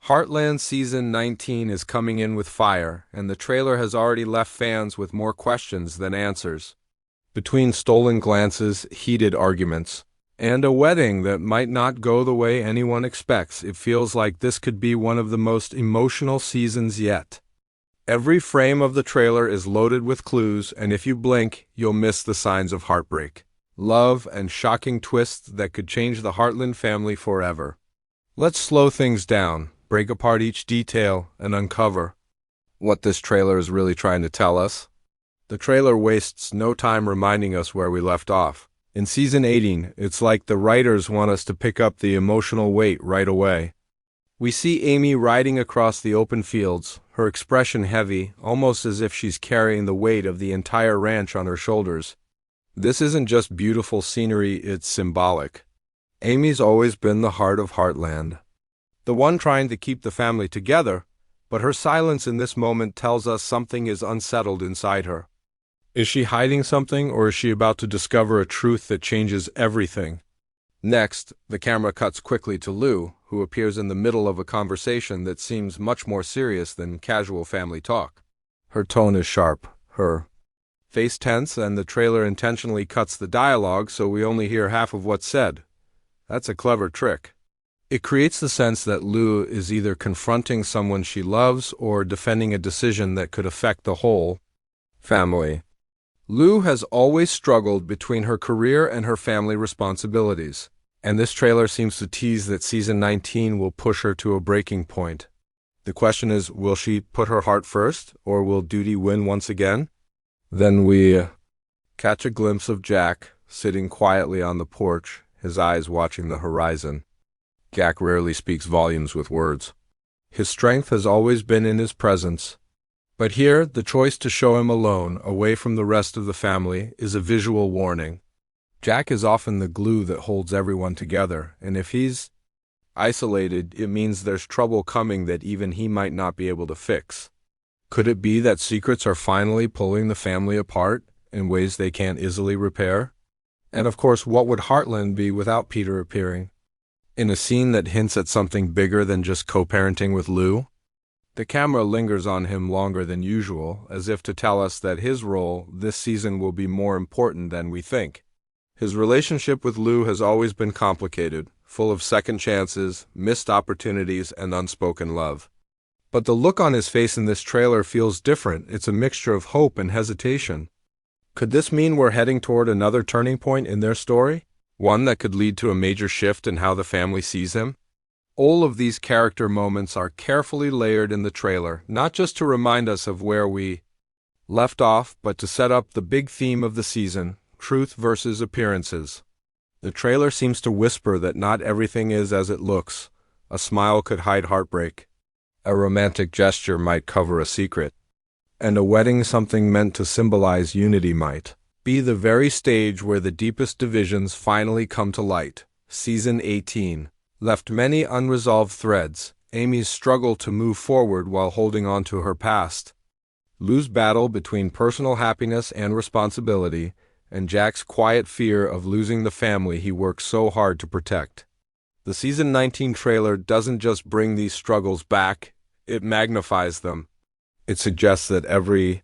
Heartland Season 19 is coming in with fire, and the trailer has already left fans with more questions than answers. Between stolen glances, heated arguments, and a wedding that might not go the way anyone expects, it feels like this could be one of the most emotional seasons yet. Every frame of the trailer is loaded with clues, and if you blink, you'll miss the signs of heartbreak, love, and shocking twists that could change the Heartland family forever. Let's slow things down, break apart each detail, and uncover what this trailer is really trying to tell us. The trailer wastes no time reminding us where we left off. In Season 18, it's like the writers want us to pick up the emotional weight right away. We see Amy riding across the open fields, her expression heavy, almost as if she's carrying the weight of the entire ranch on her shoulders. This isn't just beautiful scenery, it's symbolic. Amy's always been the heart of Heartland, the one trying to keep the family together, but her silence in this moment tells us something is unsettled inside her. Is she hiding something, or is she about to discover a truth that changes everything? Next, the camera cuts quickly to Lou, who appears in the middle of a conversation that seems much more serious than casual family talk. Her tone is sharp, her face tense, and the trailer intentionally cuts the dialogue so we only hear half of what's said. That's a clever trick. It creates the sense that Lou is either confronting someone she loves or defending a decision that could affect the whole family. Lou has always struggled between her career and her family responsibilities, and this trailer seems to tease that Season 19 will push her to a breaking point. The question is, will she put her heart first, or will duty win once again? Then we catch a glimpse of Jack sitting quietly on the porch, his eyes watching the horizon. Jack rarely speaks volumes with words. His strength has always been in his presence. But here, the choice to show him alone, away from the rest of the family, is a visual warning. Jack is often the glue that holds everyone together, and if he's isolated, it means there's trouble coming that even he might not be able to fix. Could it be that secrets are finally pulling the family apart in ways they can't easily repair? And of course, what would Heartland be without Peter appearing? In a scene that hints at something bigger than just co-parenting with Lou? The camera lingers on him longer than usual, as if to tell us that his role this season will be more important than we think. His relationship with Lou has always been complicated, full of second chances, missed opportunities, and unspoken love. But the look on his face in this trailer feels different. It's a mixture of hope and hesitation. Could this mean we're heading toward another turning point in their story? One that could lead to a major shift in how the family sees him? All of these character moments are carefully layered in the trailer, not just to remind us of where we left off, but to set up the big theme of the season, truth versus appearances. The trailer seems to whisper that not everything is as it looks. A smile could hide heartbreak. A romantic gesture might cover a secret. And a wedding, something meant to symbolize unity, might be the very stage where the deepest divisions finally come to light. Season 18 left many unresolved threads. Amy's struggle to move forward while holding on to her past, Lou's battle between personal happiness and responsibility, and Jack's quiet fear of losing the family he worked so hard to protect. The Season 19 trailer doesn't just bring these struggles back, it magnifies them. It suggests that every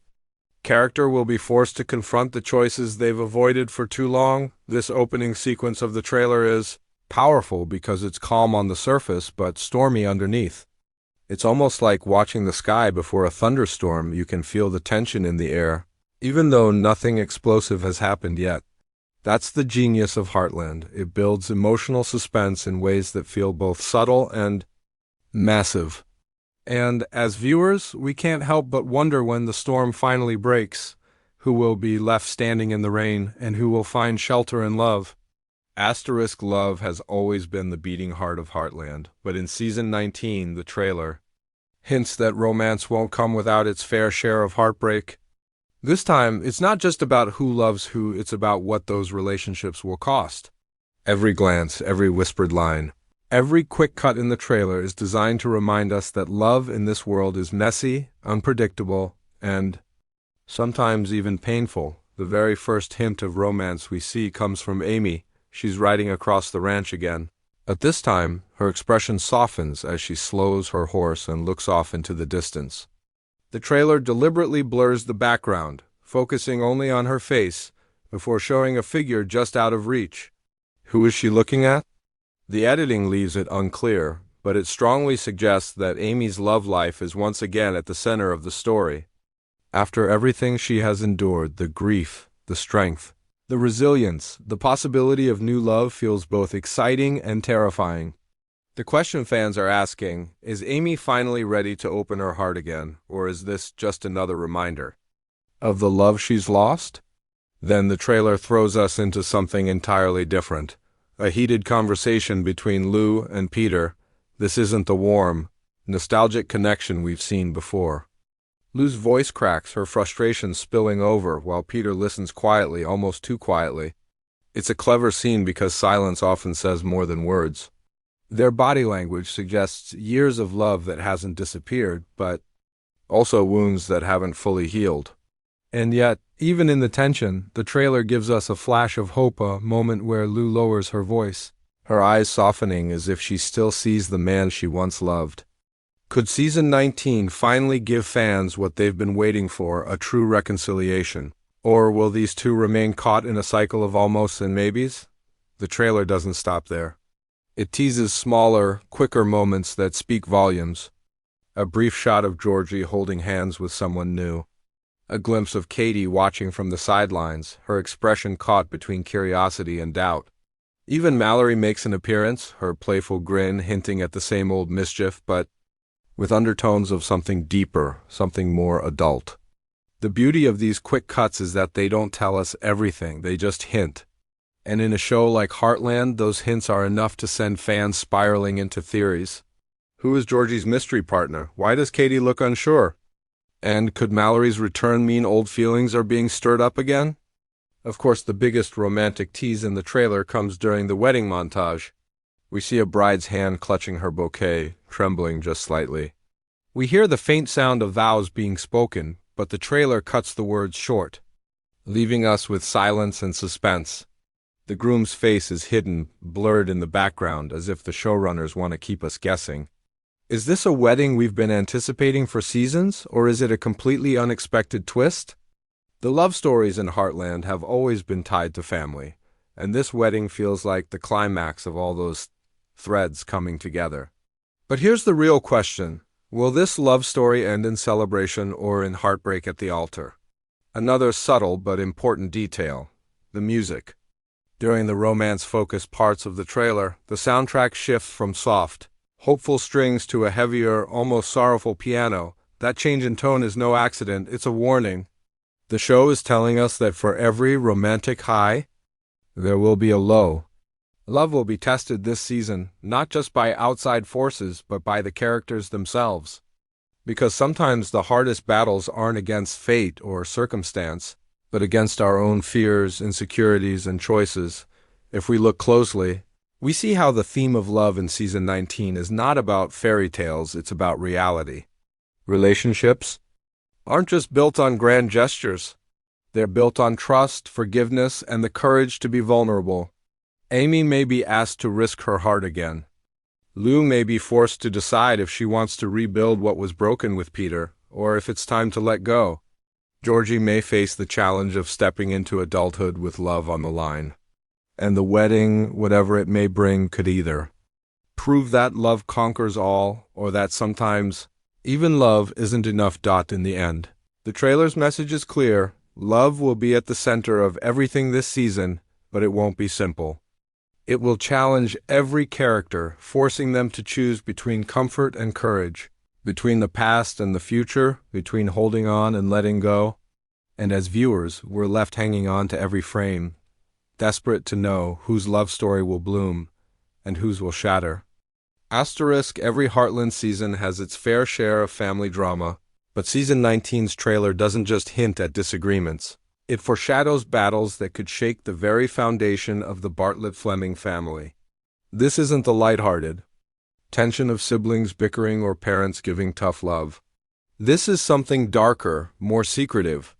character will be forced to confront the choices they've avoided for too long. This opening sequence of the trailer is powerful because it's calm on the surface but stormy underneath. It's almost like watching the sky before a thunderstorm. You can feel the tension in the air, even though nothing explosive has happened yet. That's the genius of Heartland. It builds emotional suspense in ways that feel both subtle and massive. And as viewers, we can't help but wonder when the storm finally breaks, who will be left standing in the rain and who will find shelter and love. Asterisk love has always been the beating heart of Heartland, but in Season 19, the trailer hints that romance won't come without its fair share of heartbreak. This time, it's not just about who loves who, it's about what those relationships will cost. Every glance, every whispered line, every quick cut in the trailer is designed to remind us that love in this world is messy, unpredictable, and sometimes even painful. The very first hint of romance we see comes from Amy. She's riding across the ranch again, At this time, her expression softens as she slows her horse and looks off into the distance. The trailer deliberately blurs the background, focusing only on her face, before showing a figure just out of reach. Who is she looking at? The editing leaves it unclear, but it strongly suggests that Amy's love life is once again at the center of the story. After everything she has endured, the grief, the strength, the resilience, the possibility of new love feels both exciting and terrifying. The question fans are asking, is Amy finally ready to open her heart again, or is this just another reminder of the love she's lost? Then the trailer throws us into something entirely different. A heated conversation between Lou and Peter. This isn't the warm, nostalgic connection we've seen before. Lou's voice cracks, her frustration spilling over, while Peter listens quietly, almost too quietly. It's a clever scene because silence often says more than words. Their body language suggests years of love that hasn't disappeared, but also wounds that haven't fully healed. And yet, even in the tension, the trailer gives us a flash of hope, a moment where Lou lowers her voice, her eyes softening as if she still sees the man she once loved. Could Season 19 finally give fans what they've been waiting for, a true reconciliation? Or will these two remain caught in a cycle of almosts and maybes? The trailer doesn't stop there. It teases smaller, quicker moments that speak volumes. A brief shot of Georgie holding hands with someone new. A glimpse of Katie watching from the sidelines, her expression caught between curiosity and doubt. Even Mallory makes an appearance, her playful grin hinting at the same old mischief, but with undertones of something deeper, something more adult. The beauty of these quick cuts is that they don't tell us everything, they just hint. And in a show like Heartland, those hints are enough to send fans spiraling into theories. Who is Georgie's mystery partner? Why does Katie look unsure? And could Mallory's return mean old feelings are being stirred up again? Of course, the biggest romantic tease in the trailer comes during the wedding montage. We see a bride's hand clutching her bouquet, trembling just slightly. We hear the faint sound of vows being spoken, but the trailer cuts the words short, leaving us with silence and suspense. The groom's face is hidden, blurred in the background, as if the showrunners want to keep us guessing. Is this a wedding we've been anticipating for seasons, or is it a completely unexpected twist? The love stories in Heartland have always been tied to family, and this wedding feels like the climax of all those threads coming together. But here's the real question. Will this love story end in celebration or in heartbreak at the altar? Another subtle but important detail, the music. During the romance-focused parts of the trailer, the soundtrack shifts from soft, hopeful strings to a heavier, almost sorrowful piano. That change in tone is no accident, it's a warning. The show is telling us that for every romantic high, there will be a low. Love will be tested this season, not just by outside forces, but by the characters themselves. Because sometimes the hardest battles aren't against fate or circumstance, but against our own fears, insecurities, and choices. If we look closely, we see how the theme of love in Season 19 is not about fairy tales, it's about reality. Relationships aren't just built on grand gestures. They're built on trust, forgiveness, and the courage to be vulnerable. Amy may be asked to risk her heart again. Lou may be forced to decide if she wants to rebuild what was broken with Peter, or if it's time to let go. Georgie may face the challenge of stepping into adulthood with love on the line. And the wedding, whatever it may bring, could either prove that love conquers all, or that sometimes even love isn't enough. In the end, the trailer's message is clear. Love will be at the center of everything this season, but it won't be simple. It will challenge every character, forcing them to choose between comfort and courage, between the past and the future, between holding on and letting go. And as viewers, we're left hanging on to every frame, desperate to know whose love story will bloom and whose will shatter. Asterisk, every Heartland season has its fair share of family drama, but Season 19's trailer doesn't just hint at disagreements. It foreshadows battles that could shake the very foundation of the Bartlett-Fleming family. This isn't the lighthearted tension of siblings bickering or parents giving tough love. This is something darker, more secretive.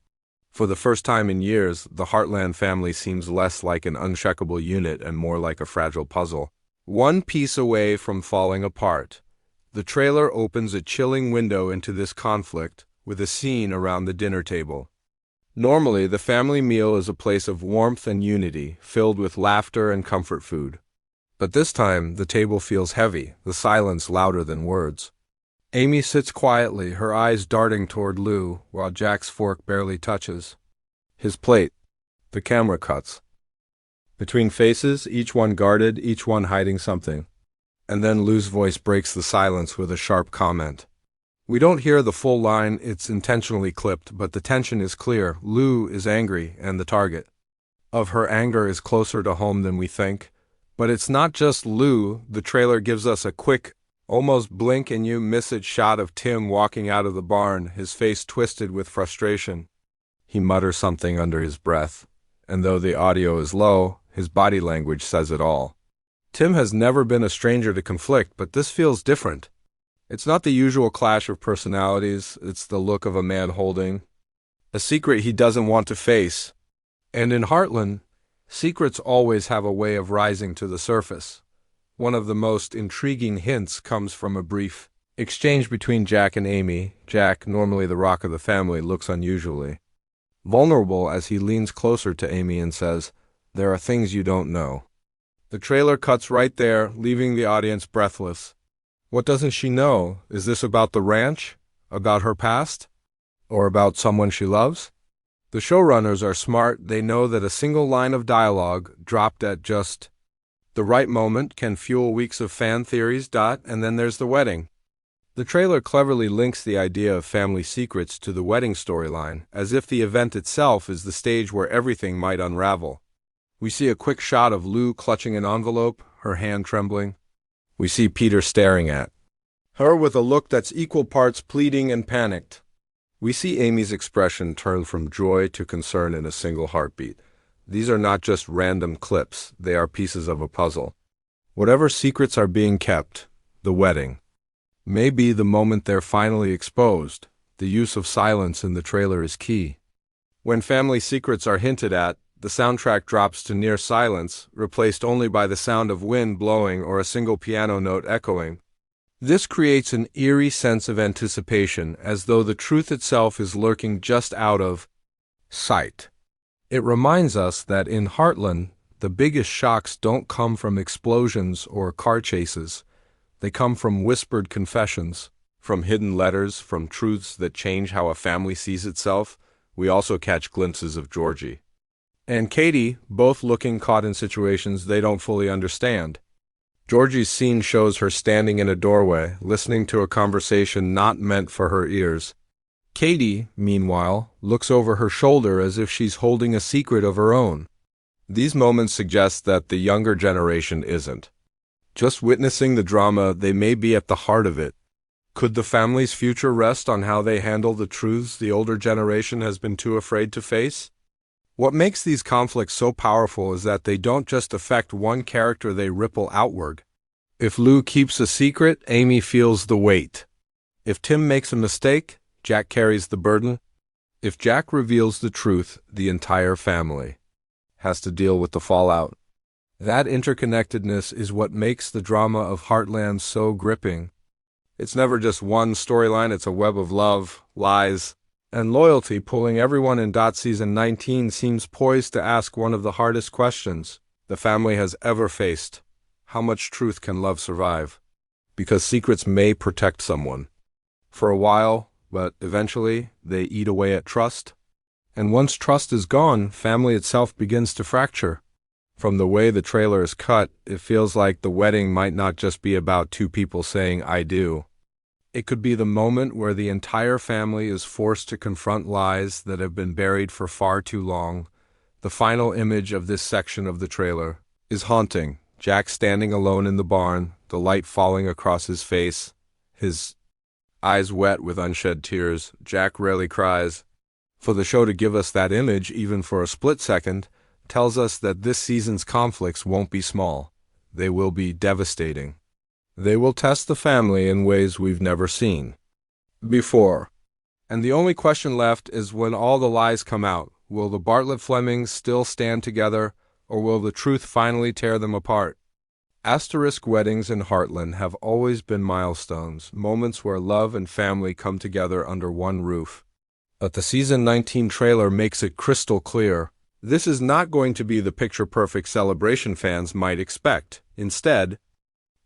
For the first time in years, the Heartland family seems less like an unshakable unit and more like a fragile puzzle. one piece away from falling apart. The trailer opens a chilling window into this conflict with a scene around the dinner table. Normally, the family meal is a place of warmth and unity, filled with laughter and comfort food. But this time, the table feels heavy, the silence louder than words. Amy sits quietly, her eyes darting toward Lou, while Jack's fork barely touches his plate. The camera cuts. Between faces, each one guarded, each one hiding something. And then Lou's voice breaks the silence with a sharp comment. We don't hear the full line, it's intentionally clipped, but the tension is clear. Lou is angry, and the target of her anger is closer to home than we think. But it's not just Lou. The trailer gives us a quick, almost blink-and-you-miss-it shot of Tim walking out of the barn, his face twisted with frustration. He mutters something under his breath, and though the audio is low, his body language says it all. Tim has never been a stranger to conflict, but this feels different. It's not the usual clash of personalities, it's the look of a man holding a secret he doesn't want to face. And in Heartland, secrets always have a way of rising to the surface. One of the most intriguing hints comes from a brief exchange between Jack and Amy. Jack, normally the rock of the family, looks unusually vulnerable as he leans closer to Amy and says, "There are things you don't know." The trailer cuts right there, leaving the audience breathless. What doesn't she know? Is this about the ranch? About her past? Or about someone she loves? The showrunners are smart. They know that a single line of dialogue, dropped at just the right moment, can fuel weeks of fan theories. And then there's the wedding. The trailer cleverly links the idea of family secrets to the wedding storyline, as if the event itself is the stage where everything might unravel. We see a quick shot of Lou clutching an envelope, her hand trembling. We see Peter staring at her with a look that's equal parts pleading and panicked. We see Amy's expression turn from joy to concern in a single heartbeat. These are not just random clips, they are pieces of a puzzle. Whatever secrets are being kept, the wedding may be the moment they're finally exposed. The use of silence in the trailer is key. When family secrets are hinted at, the soundtrack drops to near silence, replaced only by the sound of wind blowing or a single piano note echoing. This creates an eerie sense of anticipation, as though the truth itself is lurking just out of sight. It reminds us that in Heartland, the biggest shocks don't come from explosions or car chases. They come from whispered confessions, from hidden letters, from truths that change how a family sees itself. We also catch glimpses of Georgie and Katie, both looking caught in situations they don't fully understand. Georgie's scene shows her standing in a doorway, listening to a conversation not meant for her ears. Katie, meanwhile, looks over her shoulder as if she's holding a secret of her own. These moments suggest that the younger generation isn't just witnessing the drama, they may be at the heart of it. Could the family's future rest on how they handle the truths the older generation has been too afraid to face? What makes these conflicts so powerful is that they don't just affect one character, they ripple outward. If Lou keeps a secret, Amy feels the weight. If Tim makes a mistake, Jack carries the burden. If Jack reveals the truth, the entire family has to deal with the fallout. That interconnectedness is what makes the drama of Heartland so gripping. It's never just one storyline, it's a web of love, lies, and loyalty pulling everyone in. Season 19 seems poised to ask one of the hardest questions the family has ever faced. How much truth can love survive? Because secrets may protect someone for a while, but eventually they eat away at trust. And once trust is gone, family itself begins to fracture. From the way the trailer is cut, it feels like the wedding might not just be about two people saying "I do." It could be the moment where the entire family is forced to confront lies that have been buried for far too long. The final image of this section of the trailer is haunting. Jack standing alone in the barn, the light falling across his face, his eyes wet with unshed tears. Jack rarely cries. For the show to give us that image, even for a split second, tells us that this season's conflicts won't be small. They will be devastating. They will test the family in ways we've never seen before. And the only question left is, when all the lies come out, will the Bartlett-Flemings still stand together, or will the truth finally tear them apart? Asterisk weddings in Heartland have always been milestones, moments where love and family come together under one roof. But the Season 19 trailer makes it crystal clear. This is not going to be the picture-perfect celebration fans might expect. Instead,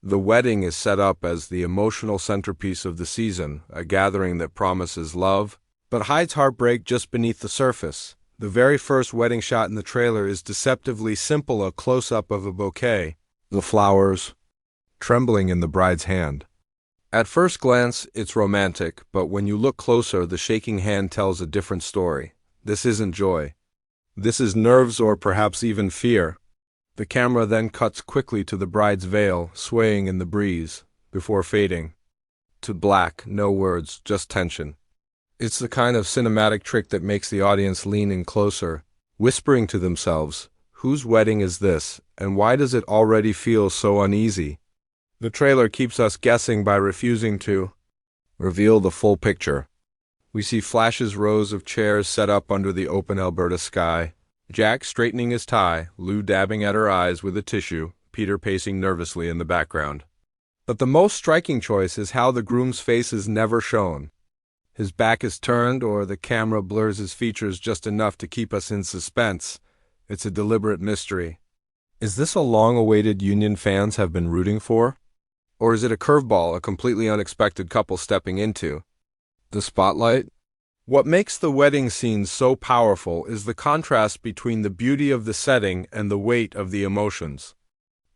the wedding is set up as the emotional centerpiece of the season, a gathering that promises love, but hides heartbreak just beneath the surface. The very first wedding shot in the trailer is deceptively simple, a close-up of a bouquet, the flowers trembling in the bride's hand. At first glance, it's romantic, but when you look closer, the shaking hand tells a different story. This isn't joy. This is nerves or perhaps even fear. The camera then cuts quickly to the bride's veil, swaying in the breeze, before fading to black, no words, just tension. It's the kind of cinematic trick that makes the audience lean in closer, whispering to themselves, whose wedding is this, and why does it already feel so uneasy? The trailer keeps us guessing by refusing to reveal the full picture. We see flashes, rows of chairs set up under the open Alberta sky, Jack straightening his tie, Lou dabbing at her eyes with a tissue, Peter pacing nervously in the background. But the most striking choice is how the groom's face is never shown. His back is turned, or the camera blurs his features just enough to keep us in suspense. It's a deliberate mystery. Is this a long-awaited union fans have been rooting for? Or is it a curveball, a completely unexpected couple stepping into the spotlight? What makes the wedding scene so powerful is the contrast between the beauty of the setting and the weight of the emotions.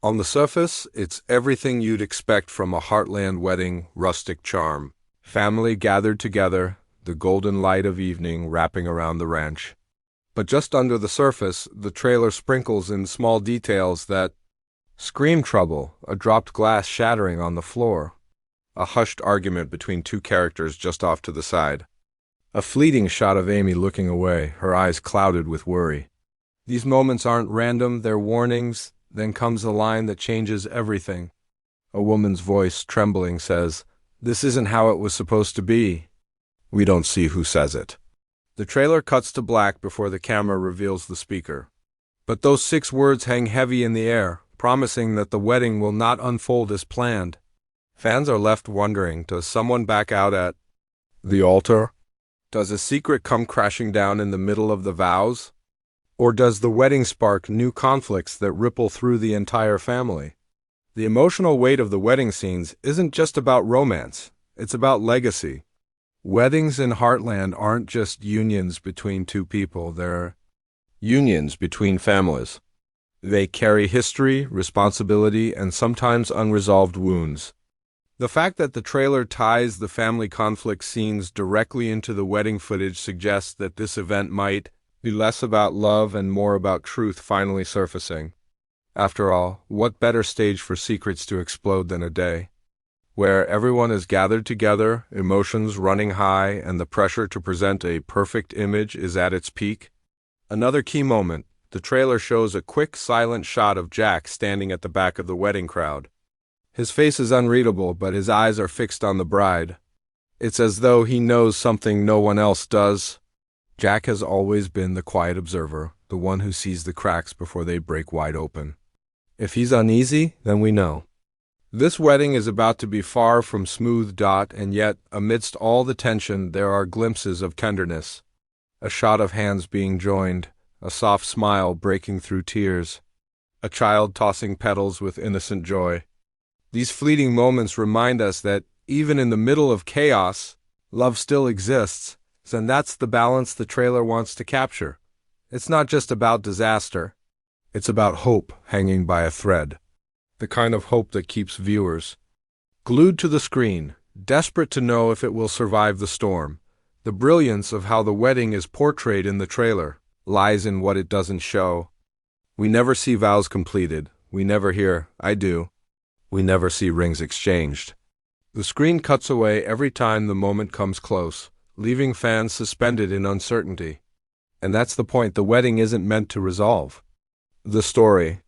On the surface, it's everything you'd expect from a Heartland wedding, rustic charm. Family gathered together, the golden light of evening wrapping around the ranch. But just under the surface, the trailer sprinkles in small details that scream trouble, a dropped glass shattering on the floor, a hushed argument between two characters just off to the side, a fleeting shot of Amy looking away, her eyes clouded with worry. These moments aren't random, they're warnings. Then comes a line that changes everything. A woman's voice, trembling, says, "This isn't how it was supposed to be." We don't see who says it. The trailer cuts to black before the camera reveals the speaker. But those 6 words hang heavy in the air, promising that the wedding will not unfold as planned. Fans are left wondering, does someone back out at the altar? Does a secret come crashing down in the middle of the vows? Or does the wedding spark new conflicts that ripple through the entire family? The emotional weight of the wedding scenes isn't just about romance, it's about legacy. Weddings in Heartland aren't just unions between two people, they're unions between families. They carry history, responsibility, and sometimes unresolved wounds. The fact that the trailer ties the family conflict scenes directly into the wedding footage suggests that this event might be less about love and more about truth finally surfacing. After all, what better stage for secrets to explode than a day where everyone is gathered together, emotions running high, and the pressure to present a perfect image is at its peak? Another key moment, the trailer shows a quick, silent shot of Jack standing at the back of the wedding crowd. His face is unreadable, but his eyes are fixed on the bride. It's as though he knows something no one else does. Jack has always been the quiet observer, the one who sees the cracks before they break wide open. If he's uneasy, then we know. This wedding is about to be far from smooth, and yet, amidst all the tension, there are glimpses of tenderness. A shot of hands being joined, a soft smile breaking through tears, a child tossing petals with innocent joy. These fleeting moments remind us that, even in the middle of chaos, love still exists, and that's the balance the trailer wants to capture. It's not just about disaster. It's about hope hanging by a thread. The kind of hope that keeps viewers glued to the screen, desperate to know if it will survive the storm. The brilliance of how the wedding is portrayed in the trailer lies in what it doesn't show. We never see vows completed. We never hear, "I do." We never see rings exchanged. The screen cuts away every time the moment comes close, leaving fans suspended in uncertainty. And that's the point. The wedding isn't meant to resolve the story.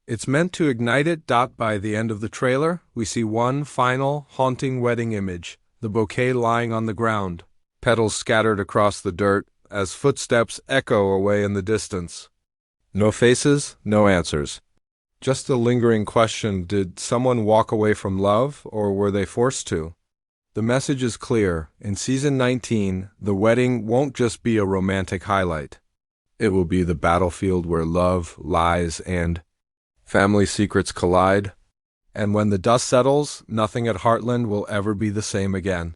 It's meant to ignite it. By the end of the trailer, we see one final, haunting wedding image, the bouquet lying on the ground, petals scattered across the dirt as footsteps echo away in the distance. No faces, no answers. Just a lingering question: did someone walk away from love, or were they forced to? The message is clear. In season 19, the wedding won't just be a romantic highlight. It will be the battlefield where love, lies, and family secrets collide. And when the dust settles, nothing at Heartland will ever be the same again.